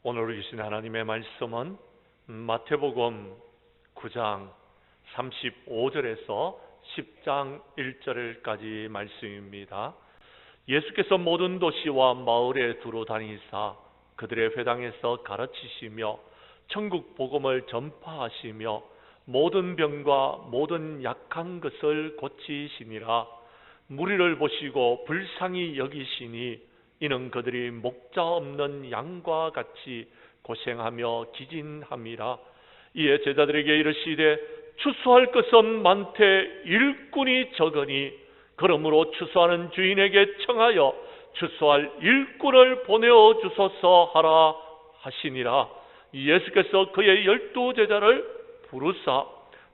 오늘 주신 하나님의 말씀은 마태복음 9장 35절에서 10장 1절까지 말씀입니다. 예수께서 모든 도시와 마을에 두루 다니사 그들의 회당에서 가르치시며 천국 복음을 전파하시며 모든 병과 모든 약한 것을 고치시니라. 무리를 보시고 불쌍히 여기시니 이는 그들이 목자 없는 양과 같이 고생하며 기진함이라. 이에 제자들에게 이르시되 추수할 것은 많되 일꾼이 적으니 그러므로 추수하는 주인에게 청하여 추수할 일꾼을 보내어 주소서 하라 하시니라. 예수께서 그의 12 제자를 부르사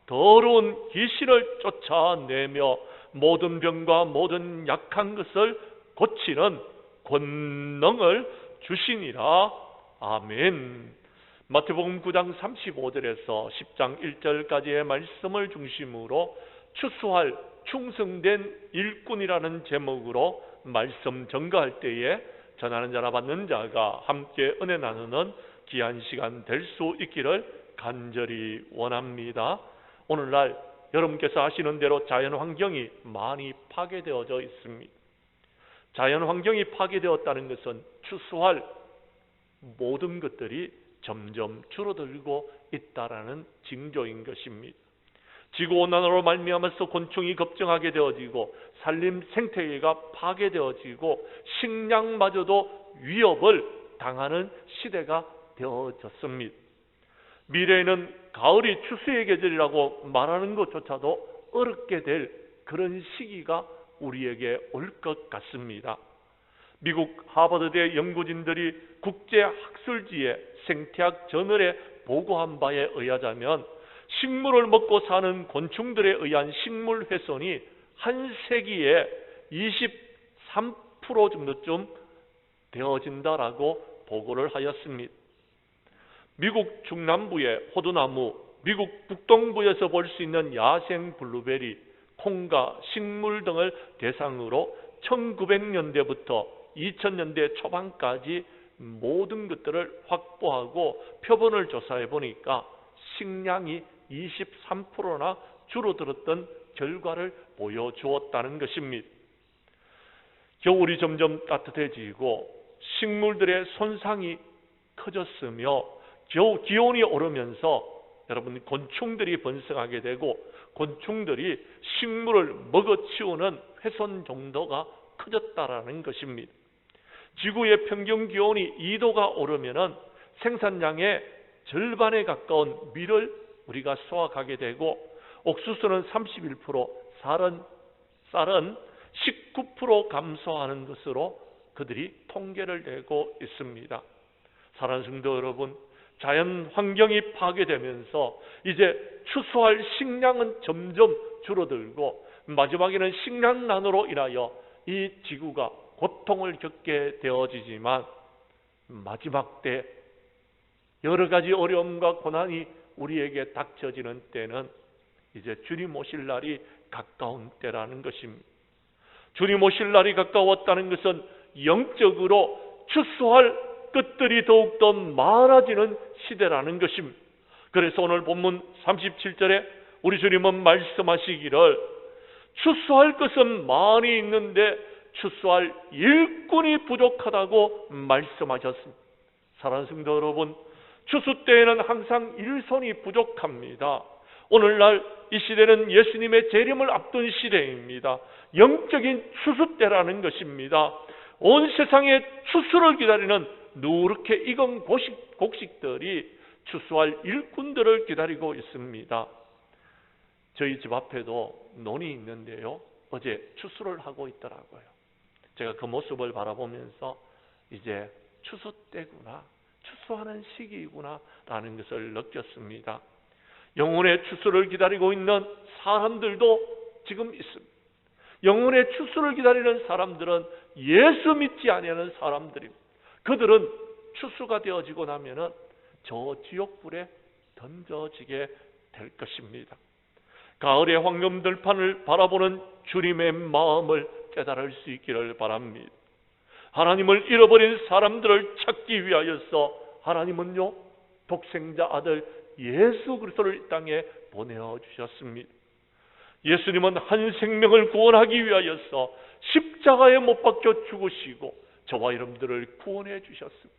더러운 귀신을 쫓아내며 모든 병과 모든 약한 것을 고치는 권능을 주시니라. 아멘. 마태복음 9장 35절에서 10장 1절까지의 말씀을 중심으로 추수할 충성된 일꾼이라는 제목으로 말씀 전가할 때에 전하는 자나 받는 자가 함께 은혜 나누는 귀한 시간 될 수 있기를 간절히 원합니다. 오늘날 여러분께서 아시는 대로 자연 환경이 많이 파괴되어져 있습니다. 자연 환경이 파괴되었다는 것은 추수할 모든 것들이 점점 줄어들고 있다라는 징조인 것입니다. 지구온난화로 말미암아서 곤충이 급증하게 되어지고 산림 생태계가 파괴되어지고 식량마저도 위협을 당하는 시대가 되어졌습니다. 미래에는 가을이 추수의 계절이라고 말하는 것조차도 어렵게 될 그런 시기가 우리에게 올 것 같습니다. 미국 하버드대 연구진들이 국제학술지에 생태학 저널에 보고한 바에 의하자면 식물을 먹고 사는 곤충들에 의한 식물 훼손이 한 세기에 23% 정도쯤 되어진다라고 보고를 하였습니다. 미국 중남부의 호두나무, 미국 북동부에서 볼 수 있는 야생 블루베리, 콩과 식물 등을 대상으로 1900년대부터 2000년대 초반까지 모든 것들을 확보하고 표본을 조사해 보니까 식량이 23%나 줄어들었던 결과를 보여주었다는 것입니다. 겨울이 점점 따뜻해지고 식물들의 손상이 커졌으며 기온이 오르면서 여러분 곤충들이 번성하게 되고 곤충들이 식물을 먹어치우는 훼손 정도가 커졌다라는 것입니다. 지구의 평균 기온이 2도가 오르면은 생산량의 절반에 가까운 밀을 우리가 수확하게 되고 옥수수는 31%, 쌀은 19% 감소하는 것으로 그들이 통계를 내고 있습니다. 사랑하는 성도 여러분, 자연 환경이 파괴되면서 이제 추수할 식량은 점점 줄어들고 마지막에는 식량난으로 인하여 이 지구가 고통을 겪게 되어지지만 마지막 때 여러 가지 어려움과 고난이 우리에게 닥쳐지는 때는 이제 주님 오실 날이 가까운 때라는 것입니다. 주님 오실 날이 가까웠다는 것은 영적으로 추수할 것들이 더욱더 많아지는 시대라는 것입니다. 그래서 오늘 본문 37절에 우리 주님은 말씀하시기를 추수할 것은 많이 있는데 추수할 일꾼이 부족하다고 말씀하셨습니다. 사랑하는 성도 여러분, 추수 때에는 항상 일손이 부족합니다. 오늘날 이 시대는 예수님의 재림을 앞둔 시대입니다. 영적인 추수 때라는 것입니다. 온 세상의 추수를 기다리는 누렇게 익은 곡식들이 추수할 일꾼들을 기다리고 있습니다. 저희 집 앞에도 논이 있는데요, 어제 추수를 하고 있더라고요. 제가 그 모습을 바라보면서 이제 추수 때구나, 추수하는 시기구나 라는 것을 느꼈습니다. 영혼의 추수를 기다리고 있는 사람들도 지금 있습니다. 영혼의 추수를 기다리는 사람들은 예수 믿지 아니하는 사람들입니다. 그들은 추수가 되어지고 나면은 저 지옥불에 던져지게 될 것입니다. 가을의 황금들판을 바라보는 주님의 마음을 깨달을 수 있기를 바랍니다. 하나님을 잃어버린 사람들을 찾기 위하여서 하나님은요 독생자 아들 예수 그리스도를 이 땅에 보내주셨습니다. 예수님은 한 생명을 구원하기 위하여서 십자가에 못 박혀 죽으시고 저와 여러분들을 구원해 주셨습니다.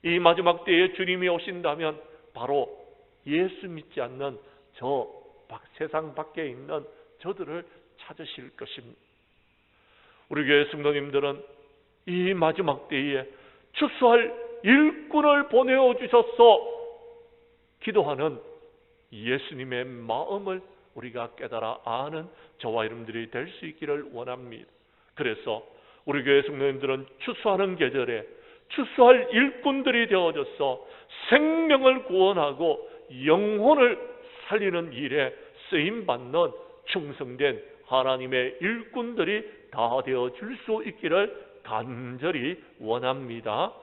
이 마지막 때에 주님이 오신다면 바로 예수 믿지 않는 저 세상 밖에 있는 저들을 찾으실 것입니다. 우리 교회 성도님들은 이 마지막 때에 추수할 일꾼을 보내어 주셔서 기도하는 예수님의 마음을 우리가 깨달아 아는 저와 여러분들이 될 수 있기를 원합니다. 그래서 우리 교회 성도님들은 추수하는 계절에 추수할 일꾼들이 되어져서 생명을 구원하고 영혼을 살리는 일에 쓰임받는 충성된 하나님의 일꾼들이 다 되어줄 수 있기를 간절히 원합니다.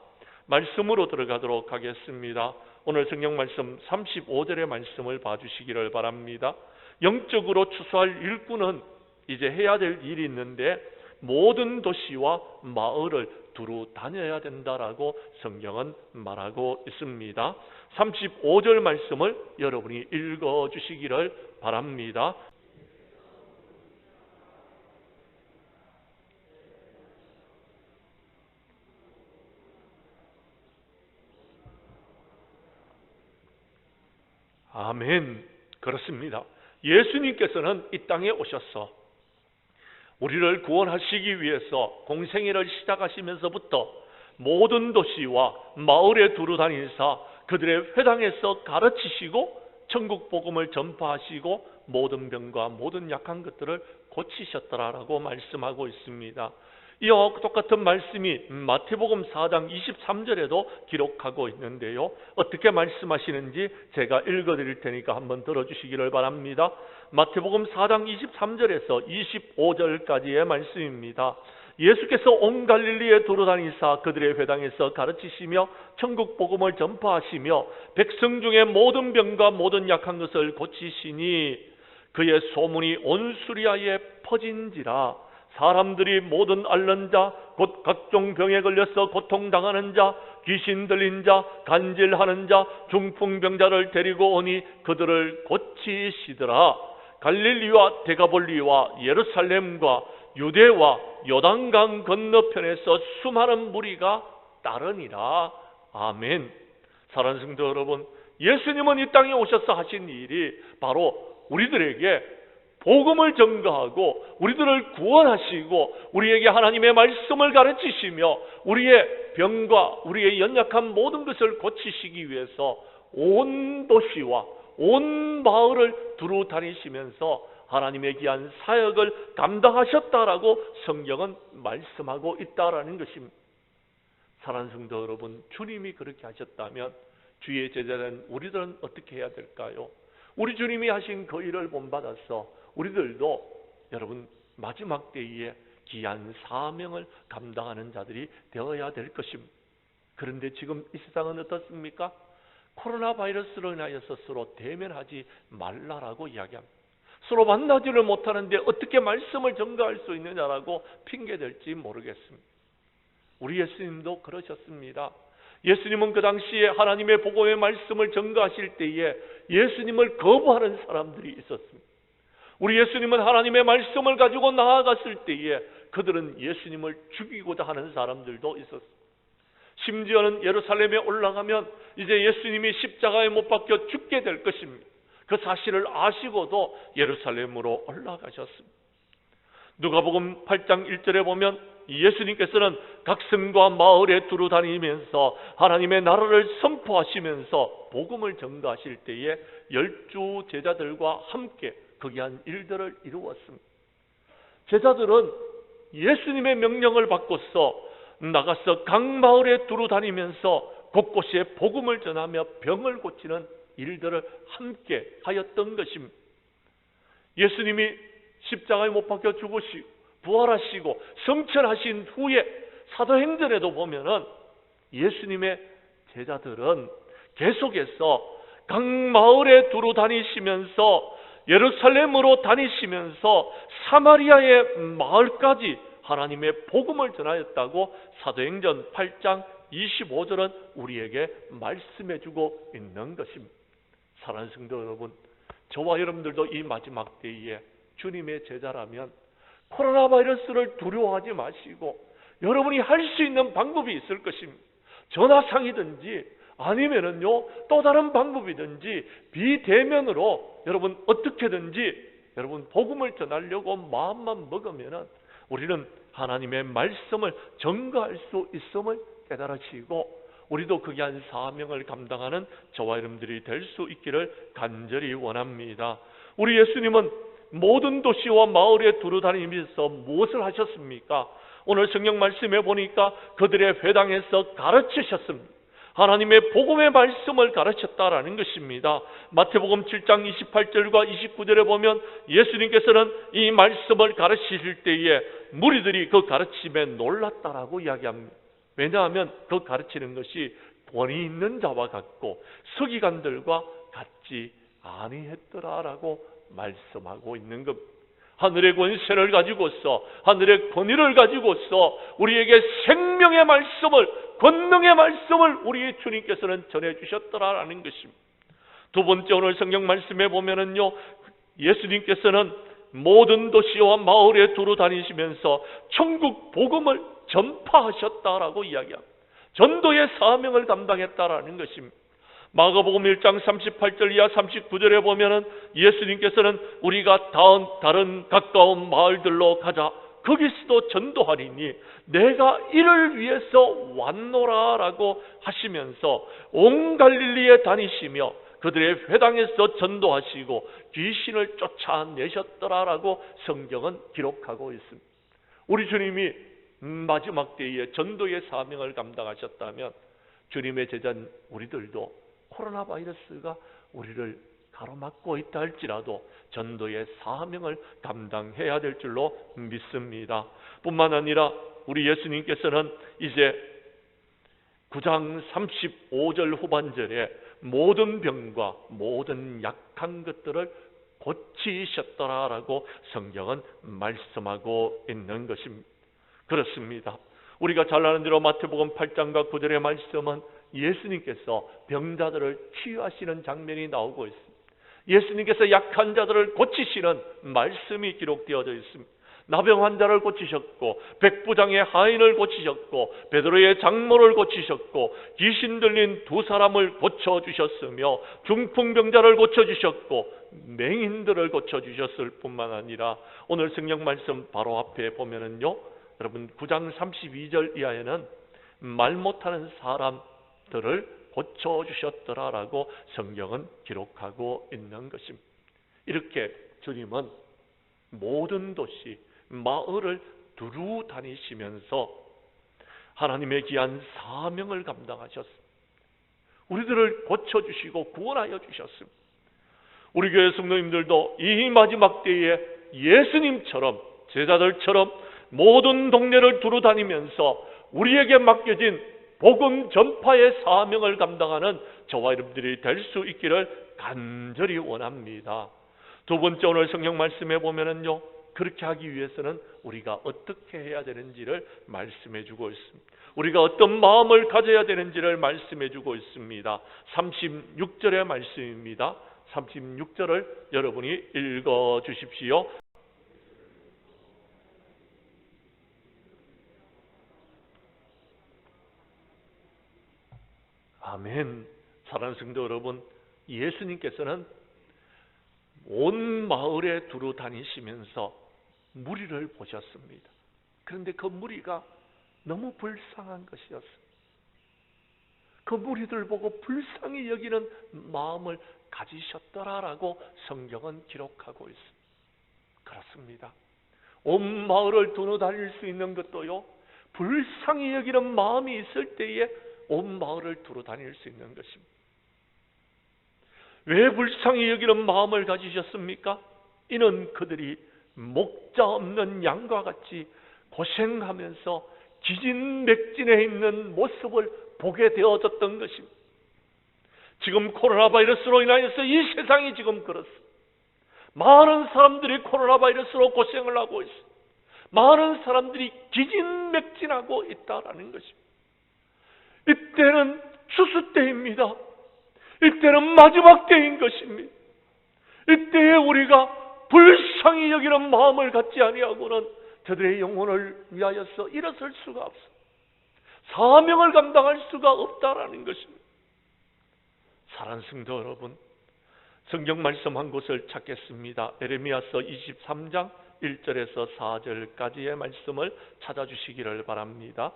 말씀으로 들어가도록 하겠습니다. 오늘 성경 말씀 35절의 말씀을 봐주시기를 바랍니다. 영적으로 추수할 일꾼은 이제 해야 될 일이 있는데 모든 도시와 마을을 두루 다녀야 된다라고 성경은 말하고 있습니다. 35절 말씀을 여러분이 읽어주시기를 바랍니다. 아멘. 그렇습니다. 예수님께서는 이 땅에 오셔서 우리를 구원하시기 위해서 공생애를 시작하시면서부터 모든 도시와 마을에 두루 다니사 그들의 회당에서 가르치시고 천국 복음을 전파하시고 모든 병과 모든 약한 것들을 고치셨더라라고 말씀하고 있습니다. 이와 똑같은 말씀이 마태복음 4장 23절에도 기록하고 있는데요. 어떻게 말씀하시는지 제가 읽어드릴 테니까 한번 들어주시기를 바랍니다. 마태복음 4장 23절에서 25절까지의 말씀입니다. 예수께서 온 갈릴리에 돌아다니사 그들의 회당에서 가르치시며 천국 복음을 전파하시며 백성 중에 모든 병과 모든 약한 것을 고치시니 그의 소문이 온 수리아에 퍼진지라. 사람들이 모든 앓는 자, 곧 각종 병에 걸려서 고통당하는 자, 귀신 들린 자, 간질하는 자, 중풍병자를 데리고 오니 그들을 고치시더라. 갈릴리와 데가볼리와 예루살렘과 유대와 요단강 건너편에서 수많은 무리가 따르니라. 아멘. 사랑하는 성도 여러분, 예수님은 이 땅에 오셔서 하신 일이 바로 우리들에게 복음을 전가하고 우리들을 구원하시고 우리에게 하나님의 말씀을 가르치시며 우리의 병과 우리의 연약한 모든 것을 고치시기 위해서 온 도시와 온 마을을 두루 다니시면서 하나님의 귀한 사역을 감당하셨다라고 성경은 말씀하고 있다라는 것입니다. 사랑하는 성도 여러분, 주님이 그렇게 하셨다면 주의 제자된 우리들은 어떻게 해야 될까요? 우리 주님이 하신 그 일을 본받아서 우리들도 여러분 마지막 때에 귀한 사명을 감당하는 자들이 되어야 될 것입니다. 그런데 지금 이 세상은 어떻습니까? 코로나 바이러스로 인하여서 서로 대면하지 말라라고 이야기합니다. 서로 만나지를 못하는데 어떻게 말씀을 전가할 수 있느냐라고 핑계댈지 모르겠습니다. 우리 예수님도 그러셨습니다. 예수님은 그 당시에 하나님의 복음의 말씀을 전가하실 때에 예수님을 거부하는 사람들이 있었습니다. 우리 예수님은 하나님의 말씀을 가지고 나아갔을 때에 그들은 예수님을 죽이고자 하는 사람들도 있었습니다. 심지어는 예루살렘에 올라가면 이제 예수님이 십자가에 못 박혀 죽게 될 것입니다. 그 사실을 아시고도 예루살렘으로 올라가셨습니다. 누가복음 8장 1절에 보면 예수님께서는 각 성과 마을에 두루 다니면서 하나님의 나라를 선포하시면서 복음을 전가하실 때에 12 제자들과 함께 거기한 일들을 이루었습니다. 제자들은 예수님의 명령을 받고서 나가서 각 마을에 두루 다니면서 곳곳에 복음을 전하며 병을 고치는 일들을 함께 하였던 것입니다. 예수님이 십자가에 못 박혀 죽으시고 부활하시고 성천하신 후에 사도행전에도 보면은 예수님의 제자들은 계속해서 각 마을에 두루 다니시면서 예루살렘으로 다니시면서 사마리아의 마을까지 하나님의 복음을 전하였다고 사도행전 8장 25절은 우리에게 말씀해주고 있는 것입니다. 사랑하는 성도 여러분, 저와 여러분들도 이 마지막 때에 주님의 제자라면 코로나 바이러스를 두려워하지 마시고 여러분이 할 수 있는 방법이 있을 것입니다. 전화상이든지 아니면은요 또 다른 방법이든지 비대면으로 여러분 어떻게든지 여러분 복음을 전하려고 마음만 먹으면은 우리는 하나님의 말씀을 전가할 수 있음을 깨달으시고 우리도 그 귀한 사명을 감당하는 저와 여러분들이 될 수 있기를 간절히 원합니다. 우리 예수님은 모든 도시와 마을에 두루다니면서 무엇을 하셨습니까? 오늘 성경 말씀에 보니까 그들의 회당에서 가르치셨습니다. 하나님의 복음의 말씀을 가르쳤다라는 것입니다. 마태복음 7장 28절과 29절에 보면 예수님께서는 이 말씀을 가르치실 때에 무리들이 그 가르침에 놀랐다라고 이야기합니다. 왜냐하면 그 가르치는 것이 권위 있는 자와 같고 서기관들과 같지 아니했더라라고 말씀하고 있는 겁니다. 하늘의 권세를 가지고서 하늘의 권위를 가지고서 우리에게 생명의 말씀을 권능의 말씀을 우리 주님께서는 전해주셨더라라는 것입니다. 두 번째 오늘 성경 말씀에 보면은요 예수님께서는 모든 도시와 마을에 두루 다니시면서 천국 복음을 전파하셨다라고 이야기합니다. 전도의 사명을 감당했다라는 것입니다. 마가복음 1장 38절 이하 39절에 보면은 예수님께서는 우리가 다른 가까운 마을들로 가자 거기서도 전도하리니 내가 이를 위해서 왔노라라고 하시면서 온 갈릴리에 다니시며 그들의 회당에서 전도하시고 귀신을 쫓아내셨더라라고 성경은 기록하고 있습니다. 우리 주님이 마지막 때에 전도의 사명을 감당하셨다면 주님의 제자인 우리들도 코로나 바이러스가 우리를 가로막고 있다 할지라도 전도의 사명을 감당해야 될 줄로 믿습니다. 뿐만 아니라 우리 예수님께서는 이제 9장 35절 후반절에 모든 병과 모든 약한 것들을 고치셨더라라고 성경은 말씀하고 있는 것입니다. 그렇습니다. 우리가 잘 아는 대로 마태복음 8장과 9절의 말씀은 예수님께서 병자들을 치유하시는 장면이 나오고 있습니다. 예수님께서 약한 자들을 고치시는 말씀이 기록되어져 있습니다. 나병 환자를 고치셨고 백부장의 하인을 고치셨고 베드로의 장모를 고치셨고 귀신 들린 두 사람을 고쳐주셨으며 중풍병자를 고쳐주셨고 맹인들을 고쳐주셨을 뿐만 아니라 오늘 성경 말씀 바로 앞에 보면은요 여러분 9장 32절 이하에는 말 못하는 사람들을 고쳐주셨더라라고 성경은 기록하고 있는 것입니다. 이렇게 주님은 모든 도시 마을을 두루 다니시면서 하나님의 귀한 사명을 감당하셨습니다. 우리들을 고쳐주시고 구원하여 주셨습니다. 우리 교회 성도님들도 이 마지막 때에 예수님처럼 제자들처럼 모든 동네를 두루 다니면서 우리에게 맡겨진 복음 전파의 사명을 감당하는 저와 여러분들이 될 수 있기를 간절히 원합니다. 두 번째 오늘 성경 말씀에 보면은요 그렇게 하기 위해서는 우리가 어떻게 해야 되는지를 말씀해 주고 있습니다. 우리가 어떤 마음을 가져야 되는지를 말씀해 주고 있습니다. 36절의 말씀입니다. 36절을 여러분이 읽어 주십시오. 아멘. 사랑하는 성도 여러분, 예수님께서는 온 마을에 두루 다니시면서 무리를 보셨습니다. 그런데 그 무리가 너무 불쌍한 것이었습니다. 그 무리들 보고 불쌍히 여기는 마음을 가지셨더라라고 성경은 기록하고 있습니다. 그렇습니다. 온 마을을 두루 다닐 수 있는 것도요 불쌍히 여기는 마음이 있을 때에 온 마을을 두루 다닐 수 있는 것입니다. 왜 불쌍히 여기는 마음을 가지셨습니까? 이는 그들이 목자 없는 양과 같이 고생하면서 기진맥진해 있는 모습을 보게 되어졌던 것입니다. 지금 코로나 바이러스로 인하여서 이 세상이 지금 그렇습니다. 많은 사람들이 코로나 바이러스로 고생을 하고 있습니다. 많은 사람들이 기진맥진하고 있다라는 것입니다. 이때는 추수 때입니다. 이때는 마지막 때인 것입니다. 이때에 우리가 불쌍히 여기는 마음을 갖지 아니하고는 저들의 영혼을 위하여서 일어설 수가 없어. 사명을 감당할 수가 없다라는 것입니다. 사랑하는 성도 여러분, 성경 말씀 한 곳을 찾겠습니다. 에레미야서 23장 1절에서 4절까지의 말씀을 찾아주시기를 바랍니다.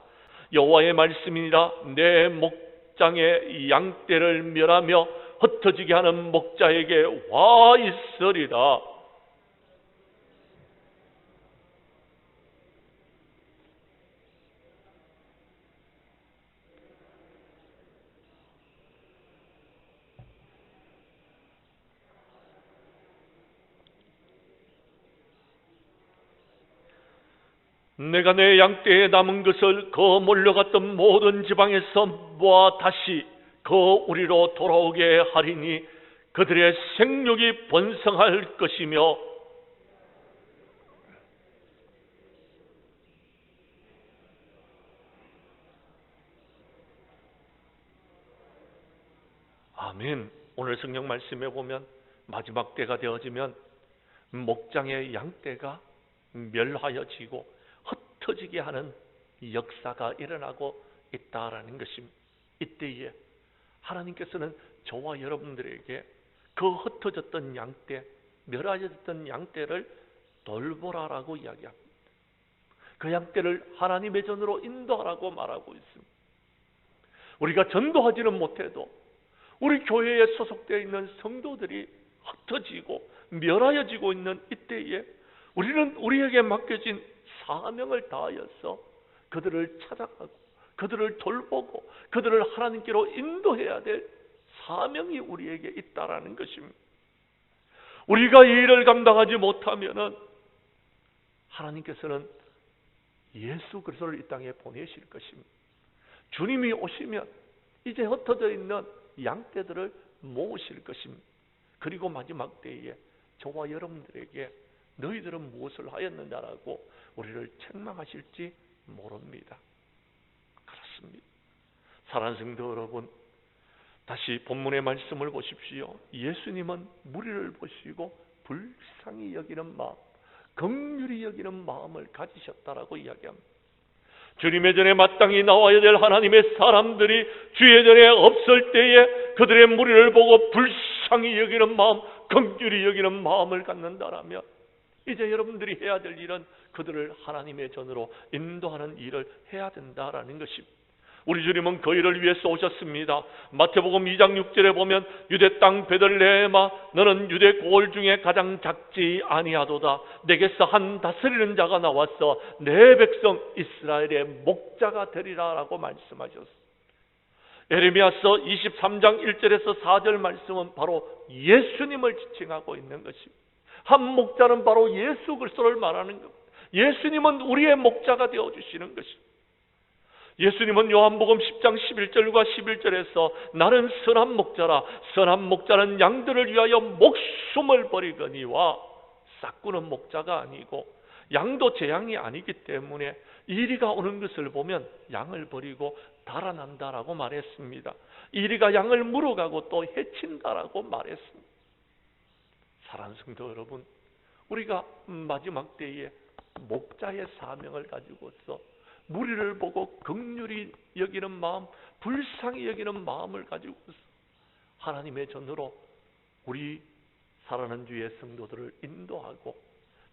여호와의 말씀이니라. 내 목장의 양떼를 멸하며 흩어지게 하는 목자에게 와 있으리라. 내가 내 양떼에 남은 것을 그 몰려갔던 모든 지방에서 모아 다시 그 우리로 돌아오게 하리니 그들의 생육이 번성할 것이며 아멘. 오늘 성경 말씀에 보면 마지막 때가 되어지면 목장의 양떼가 멸하여지고 흩어지게 하는 역사가 일어나고 있다라는 것입니다. 이때에 하나님께서는 저와 여러분들에게 그 흩어졌던 양떼, 멸하여졌던 양떼를 돌보라라고 이야기합니다. 그 양떼를 하나님의 전으로 인도하라고 말하고 있습니다. 우리가 전도하지는 못해도 우리 교회에 소속되어 있는 성도들이 흩어지고 멸하여지고 있는 이때에 우리는 우리에게 맡겨진 사명을 다하여서 그들을 찾아가고 그들을 돌보고 그들을 하나님께로 인도해야 될 사명이 우리에게 있다라는 것입니다. 우리가 이 일을 감당하지 못하면은 하나님께서는 예수 그리스도를 이 땅에 보내실 것입니다. 주님이 오시면 이제 흩어져 있는 양떼들을 모으실 것입니다. 그리고 마지막 때에 저와 여러분들에게 너희들은 무엇을 하였느냐라고 우리를 책망하실지 모릅니다. 그렇습니다. 사랑하는 성도 여러분, 다시 본문의 말씀을 보십시오. 예수님은 무리를 보시고 불쌍히 여기는 마음, 긍휼히 여기는 마음을 가지셨다라고 이야기합니다. 주님의 전에 마땅히 나와야 될 하나님의 사람들이 주의 전에 없을 때에 그들의 무리를 보고 불쌍히 여기는 마음, 긍휼히 여기는 마음을 갖는다라면 이제 여러분들이 해야 될 일은 그들을 하나님의 전으로 인도하는 일을 해야 된다라는 것입니다. 우리 주님은 그 일을 위해서 오셨습니다. 마태복음 2장 6절에 보면 유대 땅 베들레헴아 너는 유대 고을 중에 가장 작지 아니하도다. 내게서 한 다스리는 자가 나와서 내 백성 이스라엘의 목자가 되리라 라고 말씀하셨습니다. 에레미야서 23장 1절에서 4절 말씀은 바로 예수님을 지칭하고 있는 것입니다. 한 목자는 바로 예수 그리스도를 말하는 겁니다. 예수님은 우리의 목자가 되어주시는 것입니다. 예수님은 요한복음 10장 11절과 11절에서 나는 선한 목자라. 선한 목자는 양들을 위하여 목숨을 버리거니와 싹구는 목자가 아니고 양도 제 양이 아니기 때문에 이리가 오는 것을 보면 양을 버리고 달아난다라고 말했습니다. 이리가 양을 물어가고 또 해친다라고 말했습니다. 사랑하는 성도 여러분, 우리가 마지막 때에 목자의 사명을 가지고서 무리를 보고 긍휼히 여기는 마음, 불쌍히 여기는 마음을 가지고서 하나님의 전으로 우리 살아가는 주의 성도들을 인도하고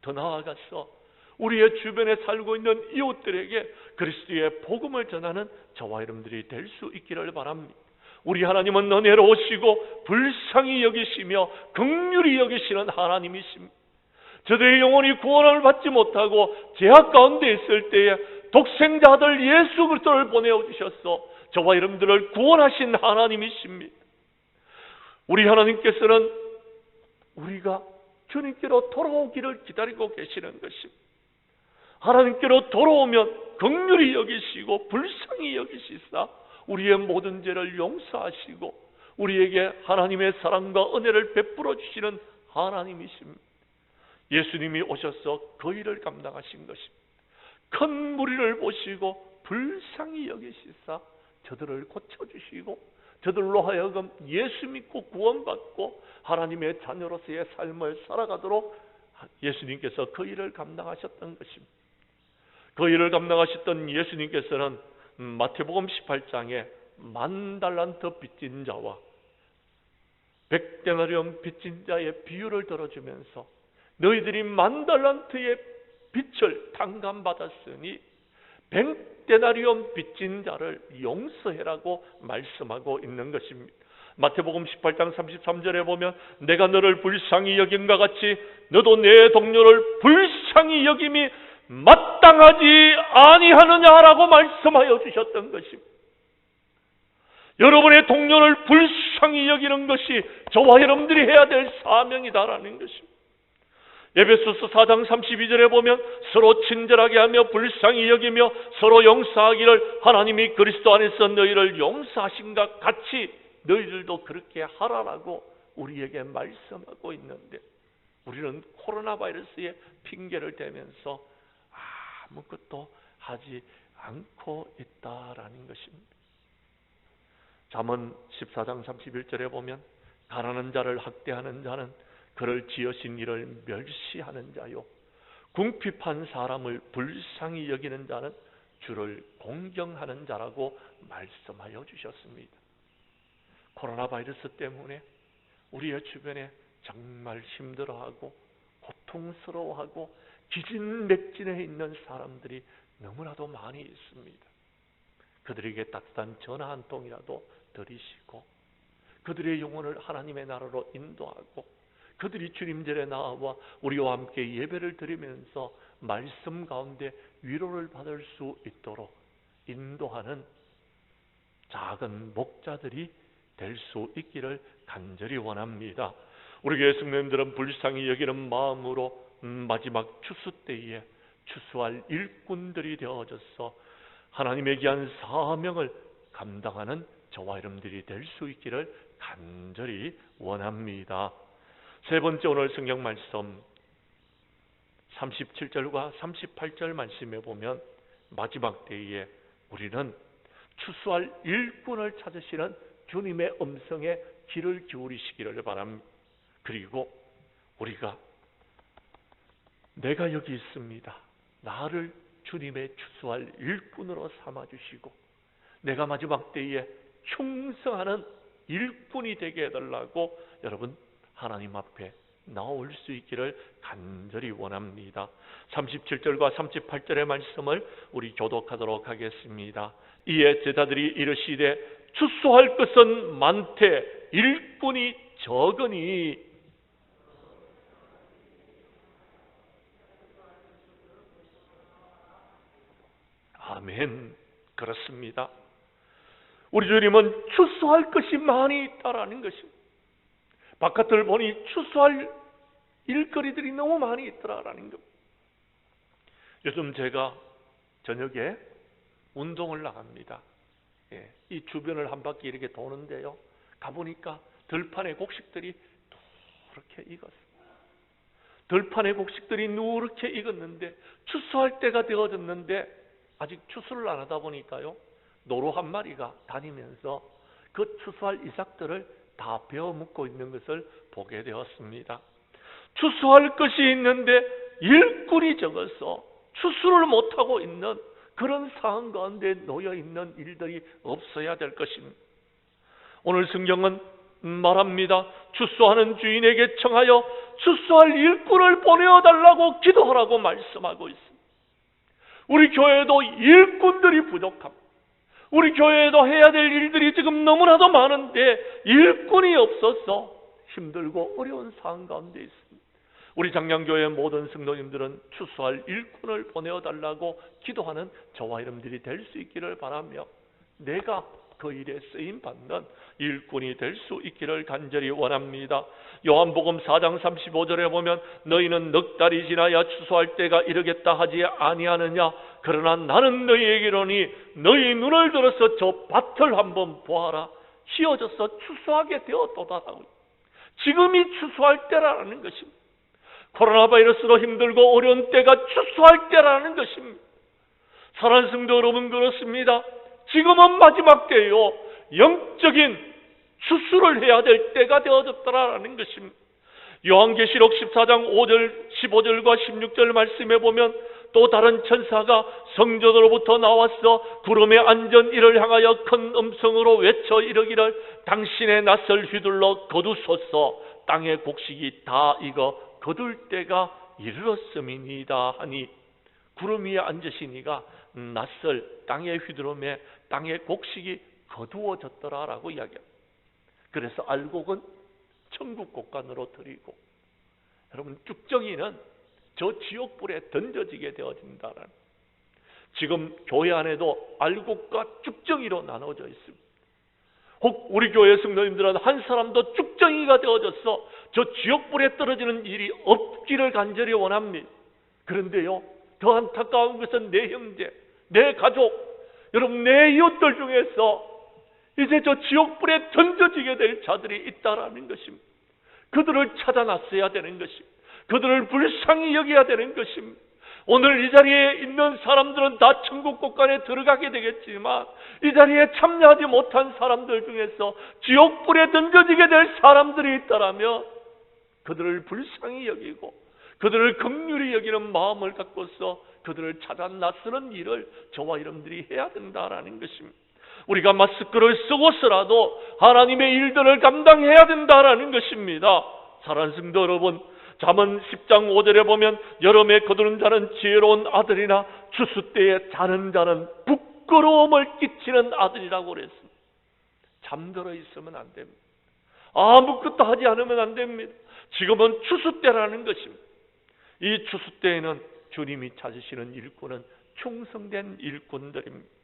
더 나아가서 우리의 주변에 살고 있는 이웃들에게 그리스도의 복음을 전하는 저와 여러분들이 될 수 있기를 바랍니다. 우리 하나님은 은혜로우시고 불쌍히 여기시며 긍휼히 여기시는 하나님이십니다. 저들의 영혼이 구원을 받지 못하고 죄악 가운데 있을 때에 독생자 아들 예수 그리스도를 보내주셔서 저와 여러분들을 구원하신 하나님이십니다. 우리 하나님께서는 우리가 주님께로 돌아오기를 기다리고 계시는 것입니다. 하나님께로 돌아오면 긍휼히 여기시고 불쌍히 여기시사 우리의 모든 죄를 용서하시고 우리에게 하나님의 사랑과 은혜를 베풀어 주시는 하나님이십니다. 예수님이 오셔서 그 일을 감당하신 것입니다. 큰 무리를 보시고 불쌍히 여기시사 저들을 고쳐주시고 저들로 하여금 예수 믿고 구원받고 하나님의 자녀로서의 삶을 살아가도록 예수님께서 그 일을 감당하셨던 것입니다. 그 일을 감당하셨던 예수님께서는 마태복음 18장에 10,000달란트 빚진 자와 100데나리온 빚진 자의 비유를 들어주면서 너희들이 10,000달란트의 빚을 탕감받았으니 100데나리온 빚진 자를 용서해라고 말씀하고 있는 것입니다. 마태복음 18장 33절에 보면 내가 너를 불쌍히 여김과 같이 너도 내 동료를 불쌍히 여김이 마땅하지 아니하느냐라고 말씀하여 주셨던 것입니다. 여러분의 동료를 불쌍히 여기는 것이 저와 여러분들이 해야 될 사명이다라는 것입니다. 에베소서 4장 32절에 보면 서로 친절하게 하며 불쌍히 여기며 서로 용서하기를 하나님이 그리스도 안에서 너희를 용서하신과 같이 너희들도 그렇게 하라라고 우리에게 말씀하고 있는데 우리는 코로나 바이러스의 핑계를 대면서 아무것도 하지 않고 있다라는 것입니다. 잠언 14장 31절에 보면 가난한 자를 학대하는 자는 그를 지으신 이를 멸시하는 자요 궁핍한 사람을 불쌍히 여기는 자는 주를 공경하는 자라고 말씀하여 주셨습니다. 코로나 바이러스 때문에 우리의 주변에 정말 힘들어하고 고통스러워하고 기진맥진해 있는 사람들이 너무나도 많이 있습니다. 그들에게 따뜻한 전화 한 통이라도 드리시고 그들의 영혼을 하나님의 나라로 인도하고 그들이 주님절에 나와 우리와 함께 예배를 드리면서 말씀 가운데 위로를 받을 수 있도록 인도하는 작은 목자들이 될 수 있기를 간절히 원합니다. 우리 교회 성도님들은 불쌍히 여기는 마음으로 마지막 추수 때에 추수할 일꾼들이 되어져서 하나님의 귀한 사명을 감당하는 저와 여러분들이 될 수 있기를 간절히 원합니다. 세 번째 오늘 성경 말씀 37절과 38절 말씀에 보면 마지막 때에 우리는 추수할 일꾼을 찾으시는 주님의 음성에 귀를 기울이시기를 바랍니다. 그리고 우리가 내가 여기 있습니다. 나를 주님의 추수할 일꾼으로 삼아주시고 내가 마지막 때에 충성하는 일꾼이 되게 해달라고 여러분 하나님 앞에 나올 수 있기를 간절히 원합니다. 37절과 38절의 말씀을 우리 교독하도록 하겠습니다. 이에 제자들이 이르시되 추수할 것은 많되 일꾼이 적으니 아멘. 그렇습니다. 우리 주님은 추수할 것이 많이 있다라는 것입니다. 바깥을 보니 추수할 일거리들이 너무 많이 있더라라는 것. 요즘 제가 저녁에 운동을 나갑니다. 이 주변을 한 바퀴 이렇게 도는데요. 가보니까 들판의 곡식들이 누렇게 익었어요. 들판의 곡식들이 누렇게 익었는데 추수할 때가 되어졌는데 아직 추수를 안 하다 보니까요. 노루 한 마리가 다니면서 그 추수할 이삭들을 다 베어 묻고 있는 것을 보게 되었습니다. 추수할 것이 있는데 일꾼이 적어서 추수를 못하고 있는 그런 상황 가운데 놓여 있는 일들이 없어야 될 것입니다. 오늘 성경은 말합니다. 추수하는 주인에게 청하여 추수할 일꾼을 보내어달라고 기도하라고 말씀하고 있습니다. 우리 교회도 일꾼들이 부족합니다. 우리 교회에도 해야 될 일들이 지금 너무나도 많은데 일꾼이 없어서 힘들고 어려운 상황 가운데 있습니다. 우리 장량교회 모든 성도님들은 추수할 일꾼을 보내어달라고 기도하는 저와 여러분들이 될 수 있기를 바라며 내가 그 일에 쓰임받는 일꾼이 될 수 있기를 간절히 원합니다. 요한복음 4장 35절에 보면 너희는 넉 달이 지나야 추수할 때가 이르겠다 하지 아니하느냐. 그러나 나는 너희에게 이르노니 너희 눈을 들어서 저 밭을 한번 보아라. 휘어져서 추수하게 되었도다라고. 지금이 추수할 때라는 것입니다. 코로나 바이러스로 힘들고 어려운 때가 추수할 때라는 것입니다. 사랑하는 성도 여러분, 그렇습니다. 지금은 마지막 때요. 영적인 추수를 해야 될 때가 되어졌더라라는 것입니다. 요한계시록 14장 5절, 15절과 16절 말씀에 보면 또 다른 천사가 성전으로부터 나와서 구름에 앉은 이를 향하여 큰 음성으로 외쳐 이르기를 당신의 낫을 휘둘러 거두소서. 땅의 곡식이 다 익어 거둘 때가 이르렀음이니이다 하니, 구름 위에 앉으시니가 낫을 땅에 휘두르매 땅의 곡식이 거두어졌더라라고 이야기합니다. 그래서 알곡은 천국 곡간으로 드리고, 여러분 쭉정이는 저 지옥불에 던져지게 되어진다라는, 지금 교회 안에도 알곡과 쭉정이로 나눠져 있습니다. 혹 우리 교회 성도님들은 한 사람도 쭉정이가 되어져서 저 지옥불에 떨어지는 일이 없기를 간절히 원합니다. 그런데요, 더 안타까운 것은 내 형제, 내 가족, 여러분 내 이웃들 중에서 이제 저 지옥불에 던져지게 될 자들이 있다라는 것입니다. 그들을 찾아놨어야 되는 것입니다. 그들을 불쌍히 여겨야 되는 것입니다. 오늘 이 자리에 있는 사람들은 다 천국 곳간에 들어가게 되겠지만, 이 자리에 참여하지 못한 사람들 중에서 지옥불에 던져지게 될 사람들이 있다라면 그들을 불쌍히 여기고 그들을 긍휼히 여기는 마음을 갖고서 그들을 찾아 나서는 일을 저와 여러분들이 해야 된다라는 것입니다. 우리가 마스크를 쓰고서라도 하나님의 일들을 감당해야 된다라는 것입니다. 사랑하는 성도 여러분, 잠언 10장 5절에 보면 여름에 거두는 자는 지혜로운 아들이나 추수 때에 자는 자는 부끄러움을 끼치는 아들이라고 그랬습니다. 잠들어 있으면 안 됩니다. 아무것도 하지 않으면 안 됩니다. 지금은 추수 때라는 것입니다. 이 추수 때에는 주님이 찾으시는 일꾼은 충성된 일꾼들입니다.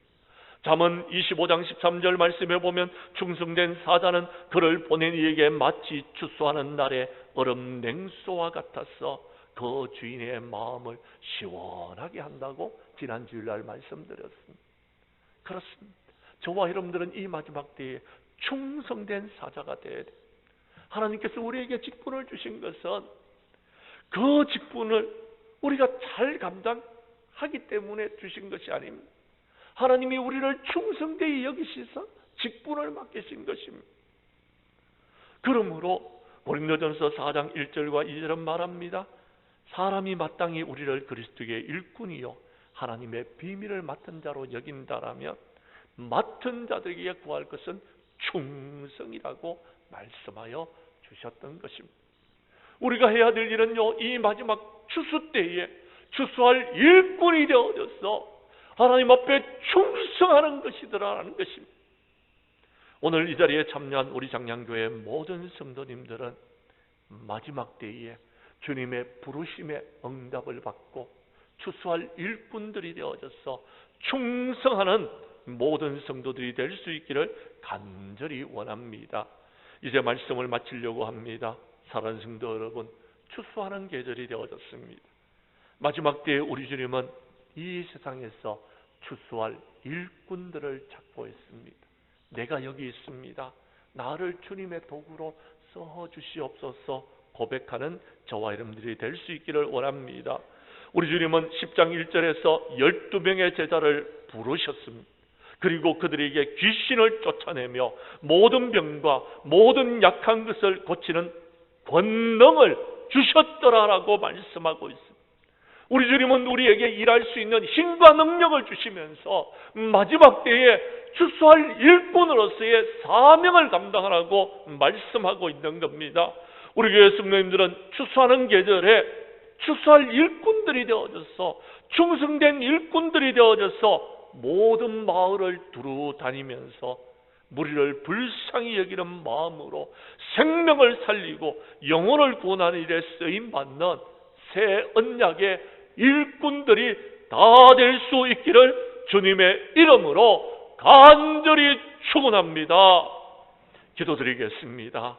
잠언 25장 13절 말씀에 보면 충성된 사자는 그를 보낸 이에게 마치 추수하는 날에 얼음 냉소와 같아서 그 주인의 마음을 시원하게 한다고 지난 주일날 말씀드렸습니다. 그렇습니다. 저와 여러분들은 이 마지막 때에 충성된 사자가 되어야 돼요. 하나님께서 우리에게 직분을 주신 것은 그 직분을 우리가 잘 감당하기 때문에 주신 것이 아닙니다. 하나님이 우리를 충성되이 여기시서 직분을 맡기신 것입니다. 그러므로 고린도전서 4장 1절과 2절은 말합니다. 사람이 마땅히 우리를 그리스도의 일꾼이요 하나님의 비밀을 맡은 자로 여긴다라면 맡은 자들에게 구할 것은 충성이라고 말씀하여 주셨던 것입니다. 우리가 해야 될 일은요, 이 마지막 추수 때에 추수할 일꾼이 되어져서 하나님 앞에 충성하는 것이더라라는 것입니다. 오늘 이 자리에 참여한 우리 장량교회 모든 성도님들은 마지막 때에 주님의 부르심에 응답을 받고 추수할 일꾼들이 되어져서 충성하는 모든 성도들이 될 수 있기를 간절히 원합니다. 이제 말씀을 마치려고 합니다. 사랑하는 성도 여러분, 추수하는 계절이 되어졌습니다. 마지막 때에 우리 주님은 이 세상에서 추수할 일꾼들을 찾고 있습니다. 내가 여기 있습니다. 나를 주님의 도구로 써주시옵소서 고백하는 저와 여러분들이 될 수 있기를 원합니다. 우리 주님은 10장 1절에서 12명의 제자를 부르셨습니다. 그리고 그들에게 귀신을 쫓아내며 모든 병과 모든 약한 것을 고치는 권능을 주셨더라라고 말씀하고 있습니다. 우리 주님은 우리에게 일할 수 있는 힘과 능력을 주시면서 마지막 때에 추수할 일꾼으로서의 사명을 감당하라고 말씀하고 있는 겁니다. 우리 교회 성도님들은 추수하는 계절에 추수할 일꾼들이 되어져서 충성된 일꾼들이 되어져서 모든 마을을 두루 다니면서 무리를 불쌍히 여기는 마음으로 생명을 살리고 영혼을 구원하는 일에 쓰임받는 새 언약의 일꾼들이 다 될 수 있기를 주님의 이름으로 간절히 축원합니다. 기도드리겠습니다.